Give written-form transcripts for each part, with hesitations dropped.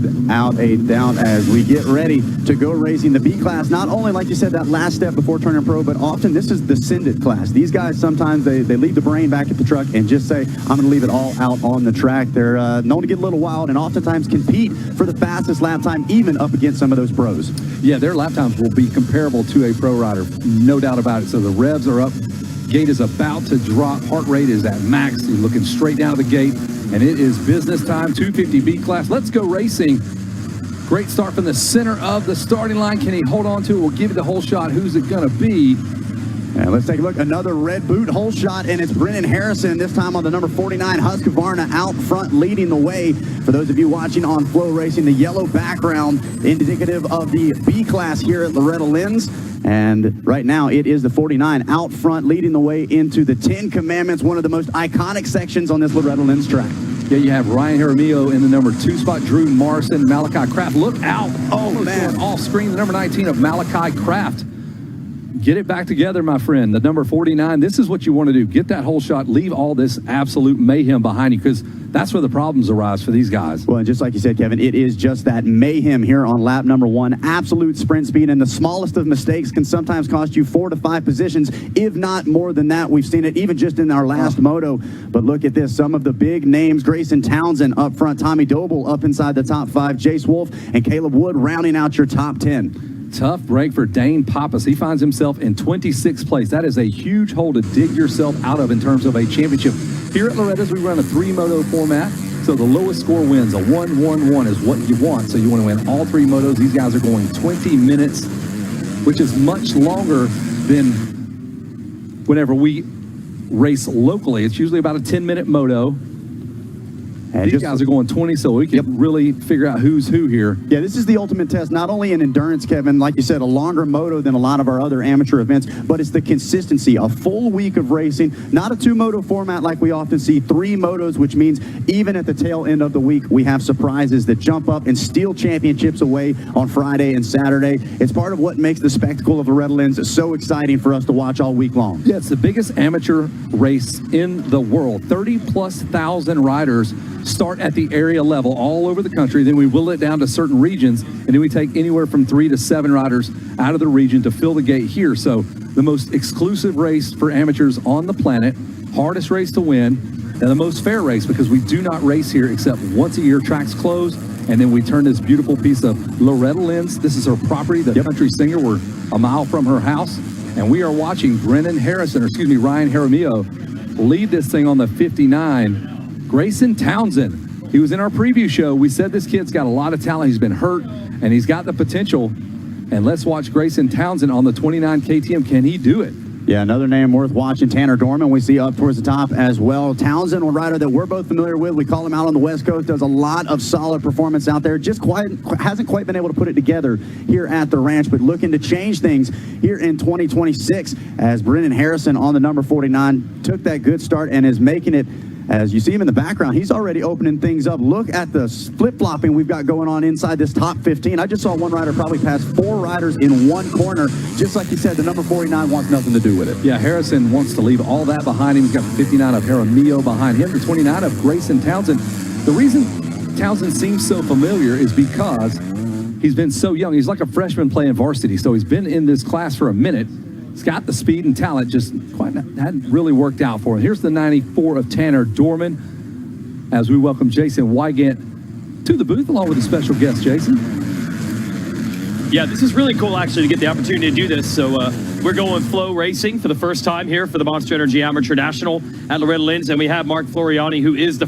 without a doubt, as we get ready to go racing the B class. Not only, like you said, that last step before turning pro, but often this is the send it class. These guys, sometimes they leave the brain back at the truck and just say, I'm going to leave it all out on the track. They're known to get a little wild and oftentimes compete for the fastest lap time, even up against some of those pros. Yeah, their lap times will be comparable to a pro rider, no doubt about it. So the revs are up, gate is about to drop, heart rate is at max. You're looking straight down to the gate, and it is business time. 250 B class. Let's go racing. Great start from the center of the starting line. Can he hold on to it? We'll give it the whole shot. Who's it going to be? And let's take a look. Another red boot hole shot, and it's Brennan Harrison, this time on the number 49 Husqvarna, out front leading the way. For those of you watching on Flow Racing, the yellow background indicative of the B class here at Loretta Lynns. And right now it is the 49 out front leading the way into the 10 Commandments, one of the most iconic sections on this Loretta Lynns track. Yeah, you have Ryan Jaramillo in the number 2 spot, Drew Morrison, Malachi Kraft. Look out. Oh, man. Off screen, the number 19 of Malachi Kraft. Get it back together, my friend. The number 49, this is what you want to do. Get that whole shot. Leave all this absolute mayhem behind you, because that's where the problems arise for these guys. Well, and just like you said, Kevin, it is just that mayhem here on lap number 1. Absolute sprint speed, and the smallest of mistakes can sometimes cost you 4 to 5 positions, if not more than that. We've seen it even just in our last moto. But look at this. Some of the big names, Grayson Townsend up front, Tommy Doble up inside the top 5, Jace Wolf and Caleb Wood rounding out your top 10. Tough break for Dane Pappas. He finds himself in 26th place. That is a huge hole to dig yourself out of in terms of a championship. Here at Loretta's, we run a 3-moto format, so the lowest score wins. A 1-1-1 is what you want, so you want to win all 3 motos. These guys are going 20 minutes, which is much longer than whenever we race locally. It's usually about a 10-minute moto. And these guys are going 20, so we can really figure out who's who here. Yeah, this is the ultimate test, not only in endurance, Kevin, like you said, a longer moto than a lot of our other amateur events, but it's the consistency. A full week of racing, not a 2-moto format like we often see, 3 motos, which means even at the tail end of the week, we have surprises that jump up and steal championships away on Friday and Saturday. It's part of what makes the spectacle of Loretta Lynns so exciting for us to watch all week long. Yeah, it's the biggest amateur race in the world. 30+ thousand riders start at the area level all over the country. Then we whittle it down to certain regions, and then we take anywhere from 3 to 7 riders out of the region to fill the gate here. So the most exclusive race for amateurs on the planet, hardest race to win, and the most fair race, because we do not race here except once a year. Tracks close, and then we turn this beautiful piece of Loretta Lynns. This is her property, the country singer. We're a mile from her house, and we are watching Ryan Jaramillo lead this thing on the 59. Grayson Townsend, he was in our preview show. We said this kid's got a lot of talent. He's been hurt, and he's got the potential. And let's watch Grayson Townsend on the 29 KTM. Can he do it? Yeah, another name worth watching, Tanner Dorman, we see up towards the top as well. Townsend, a rider that we're both familiar with. We call him out on the West Coast, does a lot of solid performance out there. Just hasn't quite been able to put it together here at the ranch, but looking to change things here in 2026 as Brennan Harrison on the number 49 took that good start and is making it. As you see him in the background, he's already opening things up. Look at the flip-flopping we've got going on inside this top 15. I just saw one rider probably pass 4 riders in one corner. Just like you said, the number 49 wants nothing to do with it. Yeah, Harrison wants to leave all that behind him. He's got the 59 of Jaramillo behind him, the 29 of Grayson Townsend. The reason Townsend seems so familiar is because he's been so young. He's like a freshman playing varsity, so he's been in this class for a minute. He's got the speed and talent, just hadn't really worked out for him. Here's the 94 of Tanner Dorman as we welcome Jason Wygant to the booth along with a special guest, Jason. Yeah, this is really cool actually to get the opportunity to do this. So we're going Flow Racing for the first time here for the Monster Energy Amateur National at Loretta Lynns, and we have Mark Floriani, who is the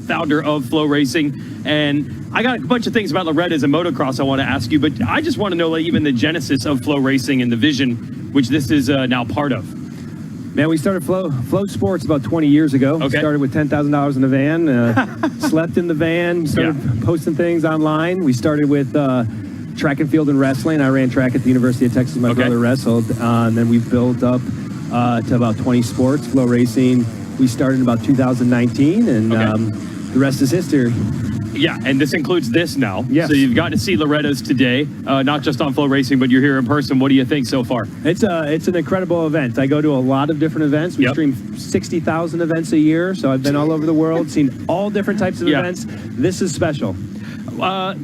founder of Flow Racing. And I got a bunch of things about Loretta's and motocross I want to ask you, but I just want to know like even the genesis of Flow Racing and the vision which this is now part of. Man, we started Flow Sports about 20 years ago. Okay. We started with $10,000 in the van, slept in the van, started posting things online. We started with track and field and wrestling. I ran track at the University of Texas. My brother wrestled. And then we built up to about 20 sports. Flow Racing, we started in about 2019, and the rest is history. Yeah, and this includes this now. Yes. So you've gotten to see Loretta's today, not just on Flow Racing, but you're here in person. What do you think so far? It's an incredible event. I go to a lot of different events. We stream 60,000 events a year, so I've been all over the world, seen all different types of events. This is special.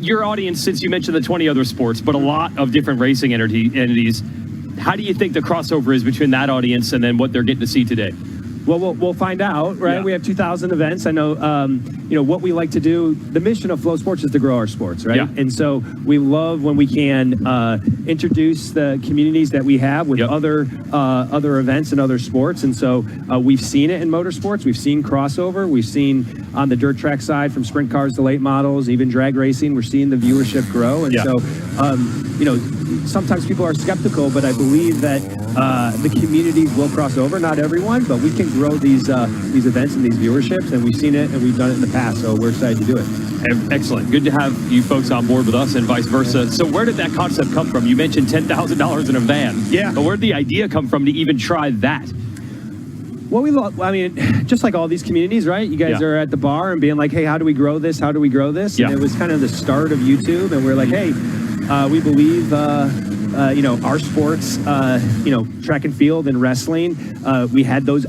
Your audience, since you mentioned the 20 other sports, but a lot of different racing entities, how do you think the crossover is between that audience and then what they're getting to see today? Well, we'll find out, right? Yeah. We have 2,000 events. I know, what we like to do. The mission of Flow Sports is to grow our sports, right? Yeah. And so we love when we can introduce the communities that we have with other events and other sports. And so we've seen it in motorsports. We've seen crossover. We've seen on the dirt track side from sprint cars to late models, even drag racing. We're seeing the viewership grow. And so, sometimes people are skeptical, but I believe that the communities will cross over. Not everyone, but we can grow these events and these viewerships, and we've seen it and we've done it in the past, so we're excited to do it. Excellent. Good to have you folks on board with us and vice versa. So where did that concept come from? You mentioned $10,000 in a van. Yeah. But where did the idea come from to even try that? Well, just like all these communities, right? You guys are at the bar and being like, hey, how do we grow this? How do we grow this? Yeah. And it was kind of the start of YouTube, and we're like, hey, we believe, our sports, track and field and wrestling. We had those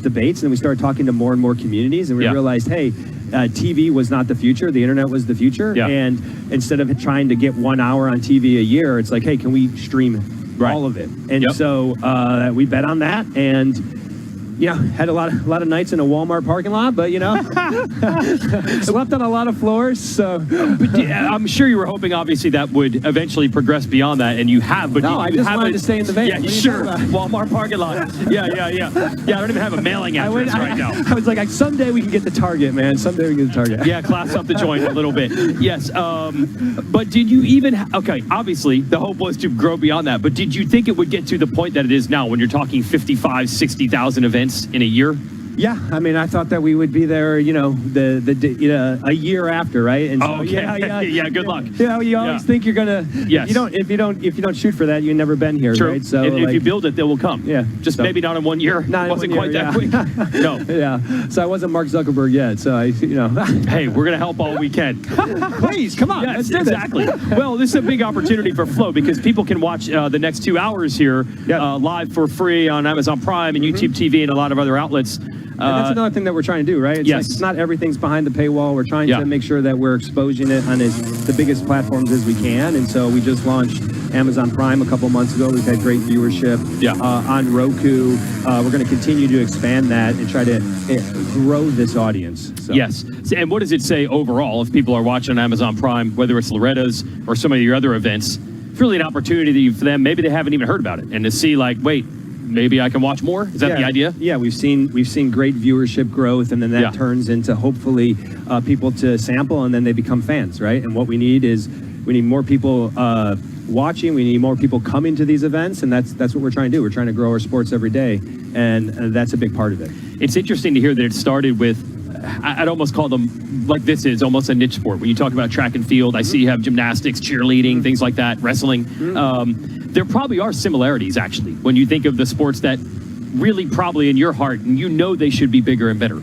debates, and we started talking to more and more communities, and we realized, hey, TV was not the future. The internet was the future. Yeah. And instead of trying to get 1 hour on TV a year, it's like, hey, can we stream all of it? And so we bet on that, and had a lot of nights in a Walmart parking lot, but slept on a lot of floors. So, I'm sure you were hoping, obviously, that would eventually progress beyond that, and you have. But no, I just wanted to stay in the van. Yeah, sure. Walmart parking lot. Yeah. Yeah, I don't even have a mailing address right now. I was like, someday we can get the Target, man. Someday we can get the Target. Yeah, class up the joint a little bit. Yes. But did you even? Okay, obviously the hope was to grow beyond that. But did you think it would get to the point that it is now, when you're talking 55, 60,000 events in a year? Yeah, I thought that we would be there, a year after, right? And so, yeah. Good luck. You always think you're gonna. Yes. If you don't shoot for that, you've never been here, True. right? So if you build it, they will come. Yeah. Just maybe not in 1 year. Wasn't quite that quick. No. Yeah. So I wasn't Mark Zuckerberg yet. So Hey, we're gonna help all we can. Please come on. Yes, exactly. Well, this is a big opportunity for Flow, because people can watch the next 2 hours here live for free on Amazon Prime and YouTube TV and a lot of other outlets. And that's another thing that we're trying to do, right? It's not everything's behind the paywall. We're trying to make sure that we're exposing it on the biggest platforms as we can. And so we just launched Amazon Prime a couple months ago. We've had great viewership on Roku. We're going to continue to expand that and try to grow this audience. So. Yes. And what does it say overall if people are watching on Amazon Prime, whether it's Loretta's or some of your other events? It's really an opportunity for them. Maybe they haven't even heard about it. And to see, like, wait, maybe I can watch more? Is that the idea? Yeah, we've seen great viewership growth, and then that turns into hopefully people to sample, and then they become fans, right? And what we need is more people watching. We need more people coming to these events, and that's what we're trying to do. We're trying to grow our sports every day, and that's a big part of it. It's interesting to hear that it started with, I'd almost call them, like, this is almost a niche sport. When you talk about track and field, I see you have gymnastics, cheerleading, things like that, wrestling. There probably are similarities, actually, when you think of the sports that really probably in your heart, and they should be bigger and better.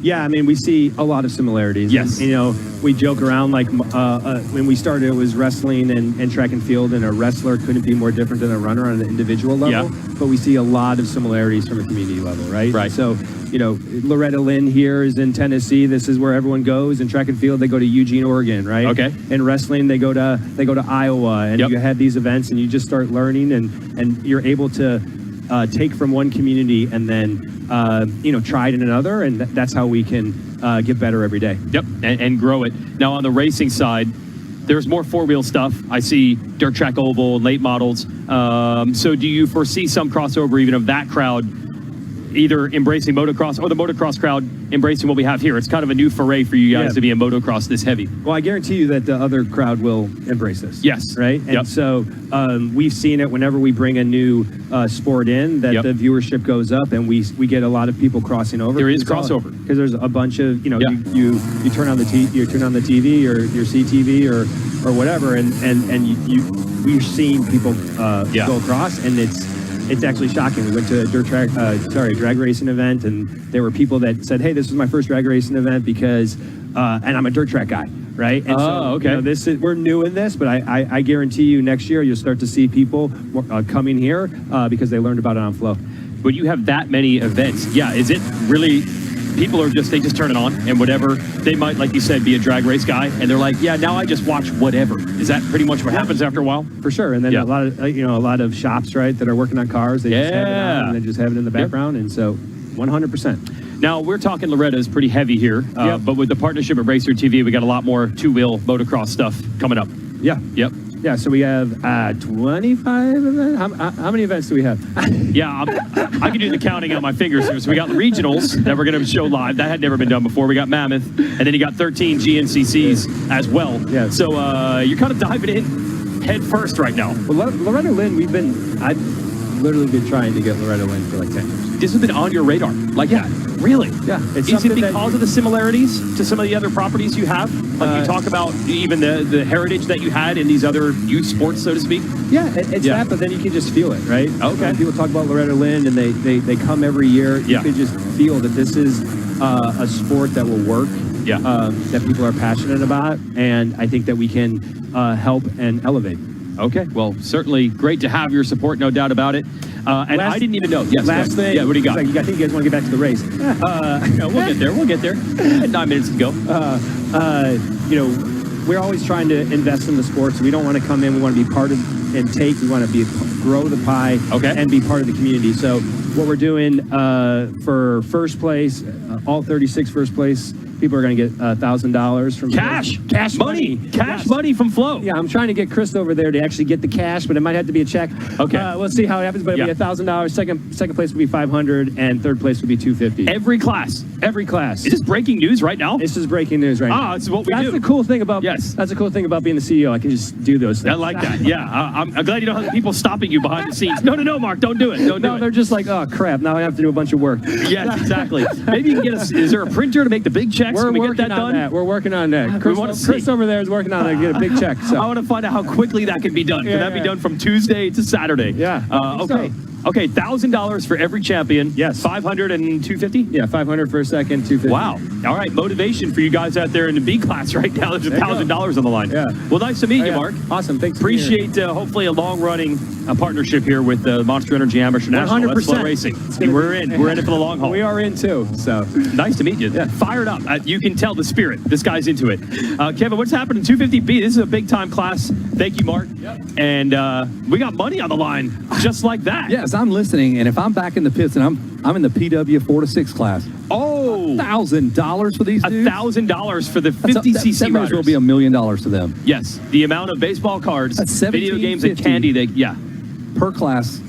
Yeah, we see a lot of similarities. Yes. And, we joke around like when we started, it was wrestling and track and field, and a wrestler couldn't be more different than a runner on an individual level. Yeah. But we see a lot of similarities from a community level, right? Right. So, Loretta Lynn here is in Tennessee. This is where everyone goes. In track and field, they go to Eugene, Oregon, right? Okay. In wrestling, they go to Iowa, and you have these events, and you just start learning, and you're able to take from one community and then try it in another, and that's how we can get better every day. Yep, and grow it. Now, on the racing side, there's more four-wheel stuff. I see dirt track oval, late models. So do you foresee some crossover even of that crowd either embracing motocross or the motocross crowd embracing what we have here? It's kind of a new foray for you guys to be in motocross this heavy. Well, I guarantee you that the other crowd will embrace this. Yes. Right? And so we've seen it whenever we bring a new sport in, that the viewership goes up, and we get a lot of people crossing over. There is crossover. Because there's a bunch of, you turn on the TV or your CTV or whatever, and we're seeing people go across, and it's actually shocking. We went to a drag racing event, and there were people that said, hey, this was my first drag racing event because, and I'm a dirt track guy, right? And we're new in this, but I guarantee you next year you'll start to see people coming here because they learned about it on Flow. But you have that many events. Yeah, is it really people are they just turn it on, and whatever, they might, like you said, be a drag race guy, and they're like, yeah, now I just watch whatever. Is that pretty much what happens after a while? For sure. And then Yeah. a lot of shops, right, that are working on cars, they just have it on, and they just have it in the background, and so 100%. Now, we're talking Loretta is pretty heavy here, but with the partnership of Racer TV, we got a lot more two-wheel motocross stuff coming up. Yeah. Yep. Yeah, so we have 25 events. How many events do we have? Yeah, I can do the counting on my fingers here. So we got the regionals that we're going to show live. That had never been done before. We got Mammoth, and then you got 13 GNCCs as well. Yeah. So you're kind of diving in head first right now. Well, Loretta Lynn, I've literally been trying to get Loretta Lynn for like 10 years. This has been on your radar like that? Really? Yeah. It's Is it something because of the similarities to some of the other properties you have? Like you talk about even the heritage that you had in these other youth sports, so to speak? Yeah, it's that, but then you can just feel it, right? Okay. When people talk about Loretta Lynn and they come every year. Yeah. You can just feel that this is a sport that will work. Yeah. That people are passionate about, and I think that we can help and elevate. Okay, well, certainly great to have your support, no doubt about it. And I didn't even know. Yes. Last thing. Yeah, what do you got? I think you guys want to get back to the race. No, we'll get there. We'll get there. 9 minutes to go. We're always trying to invest in the sports. We don't want to come in. We want to be part of and take. We want to grow the pie and be part of the community. So what we're doing for first place, all 36 first place people are going to get $1,000 from cash money from Flow. Yeah, I'm trying to get Chris over there to actually get the cash, but it might have to be a check. Okay, we'll see how it happens. But it'll be $1,000. Second place will be $500, and third place will be $250. Every class. Is this breaking news right now? This is breaking news right now. This is what we do. That's the cool thing about. Yes. That's the cool thing about being the CEO. I can just do those things. I like that. Yeah, I'm glad you don't have people stopping you behind the scenes. No, Mark, don't do it. Don't do it. They're just like, oh crap! Now I have to do a bunch of work. Yes, exactly. Maybe you can get us. Is there a printer to make the big checks? We're Can we working get that on done? that. We're working on that. Chris over there is working on it to get a big check. So I want to find out how quickly that can be done. Can that be done from Tuesday to Saturday? Yeah. Okay. Okay, $1,000 for every champion. Yes. 500 and 250? Yeah, 500 for a second, 250. Wow. All right, motivation for you guys out there in the B class right now. There's $1,000 on the line. Yeah. Well, nice to meet you, Mark. Awesome. Thanks. Appreciate hopefully a long-running partnership here with Monster Energy Amateur National. 100%. That's Flow Racing. We're in it for the long haul. We are in too. So nice to meet you. Yeah. Fired up. You can tell the spirit. This guy's into it. Kevin, what's happening in 250B? This is a big-time class. Thank you, Mark. Yep. And we got money on the line, just like that. Yes, I'm listening, and if I'm back in the pits and I'm in the PW 4 to 6 class. Oh, $1,000 for these dudes. $1,000 for the 50cc that riders. will be $1 million to them. Yes, the amount of baseball cards, That's video games, and candy. Per class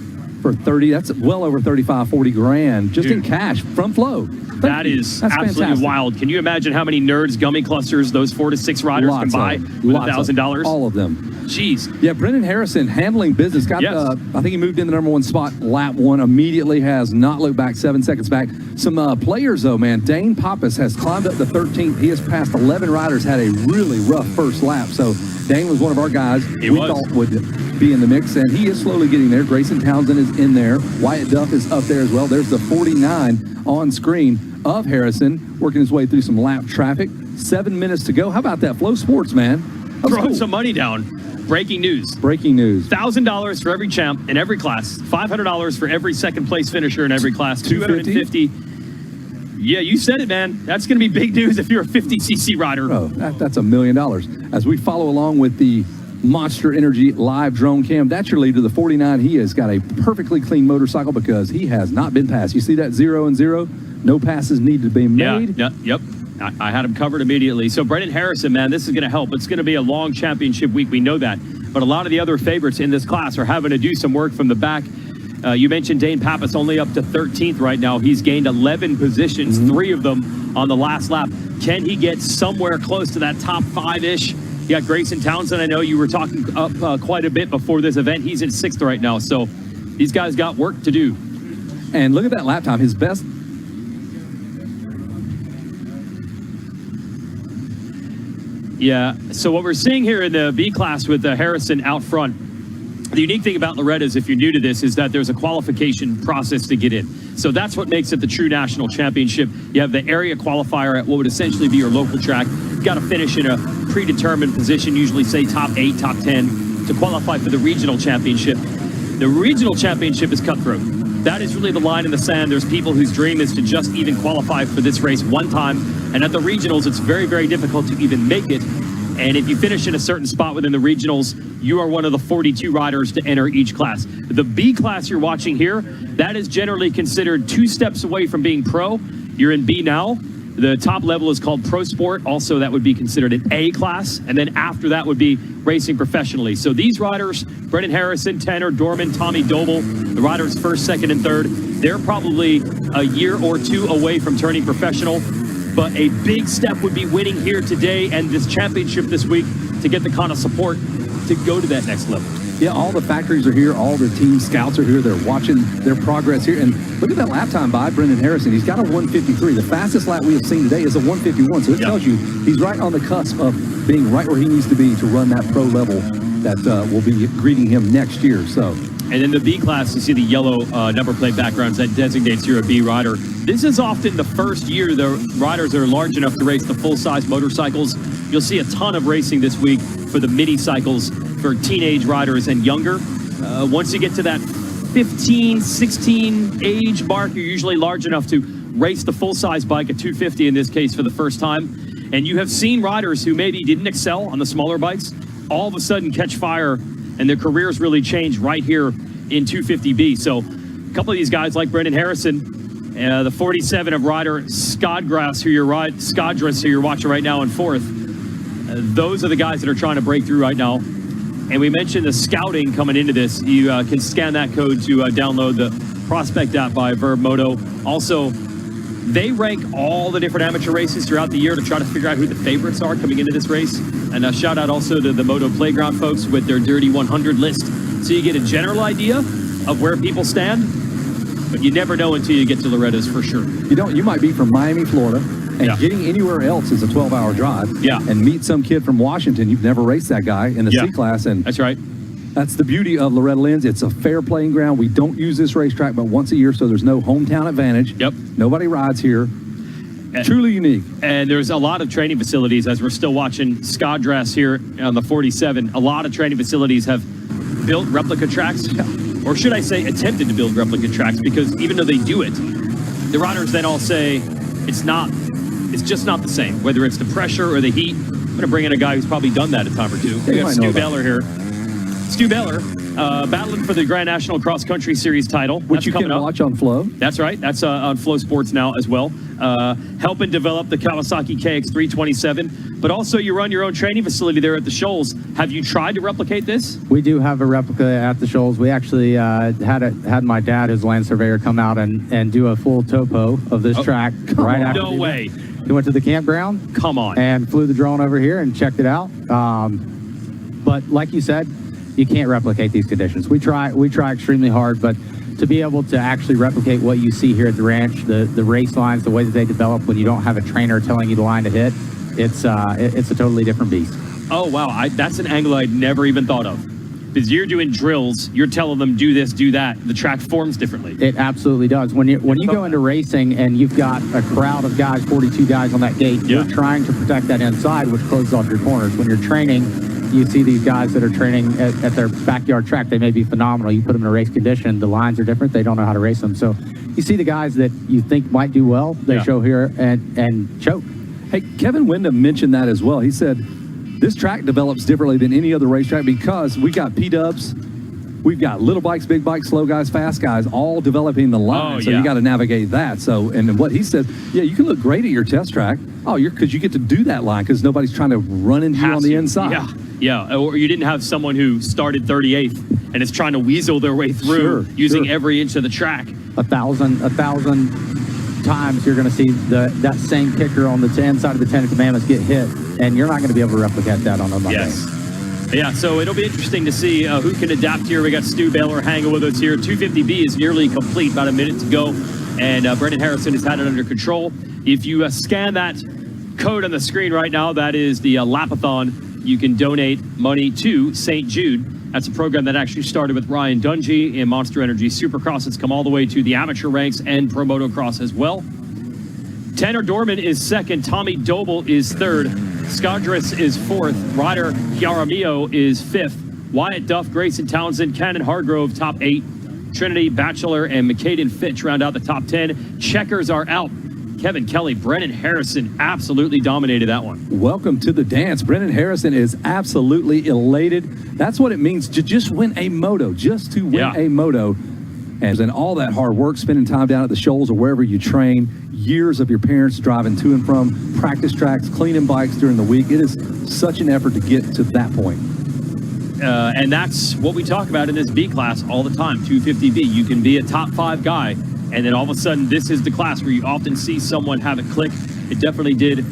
for 30. That's well over 35, 40 grand just in cash from Flow. That's absolutely fantastic. wild. Can you imagine how many nerds gummy clusters those 4 to 6 riders can buy with $1,000? All of them. Jeez. Yeah, Brendan Harrison handling business. Got I think he moved in the #1 spot lap 1. Immediately has not looked back. 7 seconds back. Some players though, man. Dane Pappas has climbed up to 13th. He has passed 11 riders. Had a really rough first lap. So Dane was one of our guys we thought would be in the mix, and he is slowly getting there. Grayson Townsend is in there. Wyatt Duff is up there as well. There's the 49 on screen of Harrison working his way through some lap traffic. 7 minutes to go. How about that? Flow Sports, man. Throwing some money down. Breaking news. $1,000 for every champ in every class. $500 for every second place finisher in every class. $250. Yeah, you said it, man. That's going to be big news if you're a 50cc rider. Oh, that's $1 million. As we follow along with the Monster Energy live drone cam, that's your leader, the 49. He has got a perfectly clean motorcycle because he has not been passed. You see that 0 and 0? No passes need to be made. Yep. I had him covered immediately. So Brendan Harrison, man, this is going to help. It's going to be a long championship week. We know that. But a lot of the other favorites in this class are having to do some work from the back. You mentioned Dane Pappas only up to 13th right now. He's gained 11 positions, 3 of them on the last lap. Can he get somewhere close to that top 5-ish? You got Grayson Townsend. I know you were talking up quite a bit before this event. He's in 6th right now. So these guys got work to do. And look at that lap time. His best. Yeah, so what we're seeing here in the B class with Harrison out front, the unique thing about Loretta is, if you're new to this, is that there's a qualification process to get in. So that's what makes it the true national championship. You have the area qualifier at what would essentially be your local track. You've got to finish in a predetermined position, usually say top 8, top 10, to qualify for the regional championship. The regional championship is cutthroat. that is really the line in the sand. There's people whose dream is to just even qualify for this race one time. And at the regionals, it's very, very difficult to even make it. And if you finish in a certain spot within the regionals, you are one of the 42 riders to enter each class. The B class you're watching here, that is generally considered 2 steps away from being pro. You're in B now. The top level is called Pro Sport. Also, that would be considered an A class. And then after that would be racing professionally. So these riders, Brendan Harrison, Tanner Dorman, Tommy Doble, the riders first, second, and third, they're probably a year or 2 away from turning professional. But a big step would be winning here today and this championship this week to get the kind of support to go to that next level. Yeah, all the factories are here. All the team scouts are here. They're watching their progress here. And look at that lap time by Brendan Harrison. He's got a 153. The fastest lap we have seen today is a 151. So it tells you he's right on the cusp of being right where he needs to be to run that pro level that will be greeting him next year. So. And in the B class, you see the yellow number plate backgrounds that designates you're a B rider. This is often the first year the riders are large enough to race the full-size motorcycles. You'll see a ton of racing this week for the mini cycles for teenage riders and younger. Once you get to that 15, 16 age mark, you're usually large enough to race the full-size bike, a 250 in this case, for the first time. And you have seen riders who maybe didn't excel on the smaller bikes all of a sudden catch fire and their careers really change right here in 250B. So a couple of these guys like Brendan Harrison, the 47 of rider Skadras, who you're watching right now in fourth. Those are the guys that are trying to break through right now. And we mentioned the scouting coming into this. You can scan that code to download the Prospect app by Verb Moto. Also, they rank all the different amateur races throughout the year to try to figure out who the favorites are coming into this race. And a shout out also to the Moto Playground folks with their Dirty 100 list. So you get a general idea of where people stand, but you never know until you get to Loretta's for sure. You might be from Miami, Florida, and getting anywhere else is a 12-hour drive. Yeah. And meet some kid from Washington. You've never raced that guy in the C class. And that's right. That's the beauty of Loretta Lynns. It's a fair playing ground. We don't use this racetrack but once a year, so there's no hometown advantage. Yep. Nobody rides here. Truly unique. And there's a lot of training facilities, as we're still watching Skadras here on the 47. A lot of training facilities have built replica tracks, or should I say attempted to build replica tracks, because even though they do it, the riders then all say it's just not the same, whether it's the pressure or the heat. I'm going to bring in a guy who's probably done that a time or two. We got Stu Beller here. Stu Beller, battling for the Grand National Cross Country Series title. Which you can watch on Flow. That's right. That's on Flow Sports now as well. Helping develop the Kawasaki KX327. But also you run your own training facility there at the Shoals. Have you tried to replicate this? We do have a replica at the Shoals. We actually had my dad, who's a land surveyor, come out and do a full topo of this track right after. No way. He went to the campground. Come on. And flew the drone over here and checked it out. But like you said, you can't replicate these conditions. We try extremely hard, but to be able to actually replicate what you see here at the ranch, the race lines, the way that they develop when you don't have a trainer telling you the line to hit, it's a totally different beast. Oh, wow. That's an angle I'd never even thought of. Because you're doing drills, you're telling them do this, do that. The track forms differently. It absolutely does. When you go into racing and you've got a crowd of guys, 42 guys on that gate, you're trying to protect that inside, which closes off your corners. When you're training, you see these guys that are training at their backyard track. They may be phenomenal. You put them in a race condition, the lines are different. They don't know how to race them. So you see the guys that you think might do well, they show here and choke. Hey, Kevin Wyndham mentioned that as well. He said this track develops differently than any other racetrack because we got P-dubs, we've got little bikes, big bikes, slow guys, fast guys, all developing the line. So you got to navigate that. So, and what he said, you can look great at your test track. Because you get to do that line because nobody's trying to run into you on the inside. Yeah, or you didn't have someone who started 38th and is trying to weasel their way through using every inch of the track. 1,000 times you're going to see that same kicker on the inside of the Ten Commandments get hit, and you're not going to be able to replicate that on a Monday. Yes. Yeah, so it'll be interesting to see who can adapt here. We got Stu Baylor hanging with us here. 250B is nearly complete, about a minute to go, and Brendan Harrison has had it under control. If you scan that code on the screen right now, that is the Lapathon. You can donate money to St. Jude. That's a program that actually started with Ryan Dungey in Monster Energy Supercross. It's come all the way to the amateur ranks and Pro Motocross as well. Tanner Dorman is second. Tommy Doble is third. Skadras is fourth. Ryder Jaramillo is fifth. Wyatt Duff, Grayson Townsend, Cannon Hargrove, top 8. Trinity, Batchelor, and McCaden Fitch round out the top 10. Checkers are out. Kevin Kelly, Brennan Harrison absolutely dominated that one. Welcome to the dance. Brennan Harrison is absolutely elated. That's what it means to just win a moto, just to win a moto. And then all that hard work, spending time down at the Shoals or wherever you train, years of your parents driving to and from practice tracks, cleaning bikes during the week. It is such an effort to get to that point. And that's what we talk about in this B class all the time, 250B. You can be a top 5 guy, and then all of a sudden, this is the class where you often see someone have it click. It definitely did